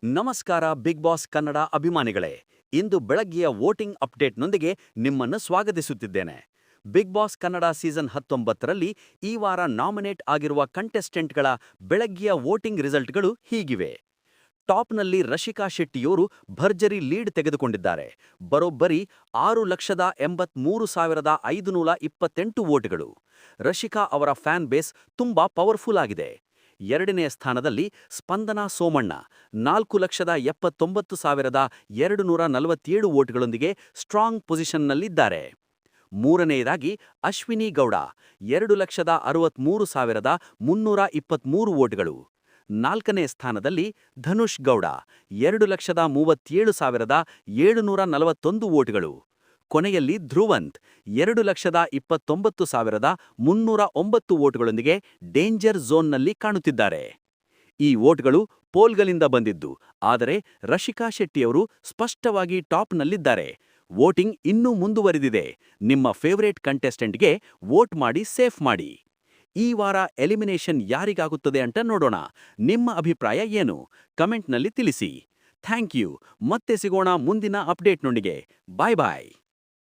ನಮಸ್ಕಾರ big boss Kannada ಅಭಿಮಾನಿಗಳೇ. ಇಂದು ಬೆಳಗ್ಗೆಯ voting ಅಪ್ಡೇಟ್ನೊಂದಿಗೆ ನಿಮ್ಮನ್ನು ಸ್ವಾಗತಿಸುತ್ತಿದ್ದೇನೆ. Big boss Kannada season 19ರಲ್ಲಿ ಈ ವಾರ ನಾಮಿನೇಟ್ ಆಗಿರುವ ಕಂಟೆಸ್ಟೆಂಟ್ಗಳ ಬೆಳಗ್ಗೆಯ ವೋಟಿಂಗ್ ರಿಸಲ್ಟ್ಗಳು ಹೀಗಿವೆ. ಟಾಪ್ನಲ್ಲಿ ರಶಿಕಾ ಶೆಟ್ಟಿಯೋರು ಭರ್ಜರಿ ಲೀಡ್ ತೆಗೆದುಕೊಂಡಿದ್ದಾರೆ. ಬರೋಬ್ಬರಿ 6,83,528 ವೋಟ್ಗಳು. ರಶಿಕಾ ಅವರ ಫ್ಯಾನ್ ಬೇಸ್ ತುಂಬಾ ಪವರ್ಫುಲ್ ಆಗಿದೆ. ಎರಡನೆಯ ಸ್ಥಾನದಲ್ಲಿ ಸ್ಪಂದನಾ ಸೋಮಣ್ಣ 4,79,247 ವೋಟ್ಗಳೊಂದಿಗೆ ಸ್ಟ್ರಾಂಗ್ ಪೊಸಿಷನ್ನಲ್ಲಿದ್ದಾರೆ. ಮೂರನೆಯದಾಗಿ ಅಶ್ವಿನಿ ಗೌಡ 2,63,323 ವೋಟ್ಗಳು. ನಾಲ್ಕನೇ ಸ್ಥಾನದಲ್ಲಿ ಧನುಷ್ ಗೌಡ 2,37,741 ವೋಟ್ಗಳು. ಕೊನೆಯಲ್ಲಿ ಧ್ರುವಂತ್ 2,29,309 ವೋಟ್ಗಳೊಂದಿಗೆ ಡೇಂಜರ್ ಝೋನ್ನಲ್ಲಿ ಕಾಣುತ್ತಿದ್ದಾರೆ. ಈ ವೋಟ್ಗಳು ಪೋಲ್ಗಳಿಂದ ಬಂದಿದ್ದು, ಆದರೆ ರಶಿಕಾ ಶೆಟ್ಟಿಯವರು ಸ್ಪಷ್ಟವಾಗಿ ಟಾಪ್ನಲ್ಲಿದ್ದಾರೆ. ವೋಟಿಂಗ್ ಇನ್ನೂ ಮುಂದುವರಿದಿದೆ. ನಿಮ್ಮ ಫೇವರೇಟ್ ಕಂಟೆಸ್ಟೆಂಟ್ಗೆ ವೋಟ್ ಮಾಡಿ ಸೇಫ್ ಮಾಡಿ. ಈ ವಾರ ಎಲಿಮಿನೇಷನ್ ಯಾರಿಗಾಗುತ್ತದೆ ಅಂತ ನೋಡೋಣ. ನಿಮ್ಮ ಅಭಿಪ್ರಾಯ ಏನು? ಕಮೆಂಟ್ನಲ್ಲಿ ತಿಳಿಸಿ. Thank you. ಮತ್ತೆ ಸಿಗೋಣ ಮುಂದಿನ ಅಪ್ಡೇಟ್ನೊಂದಿಗೆ. ಬಾಯ್ ಬಾಯ್.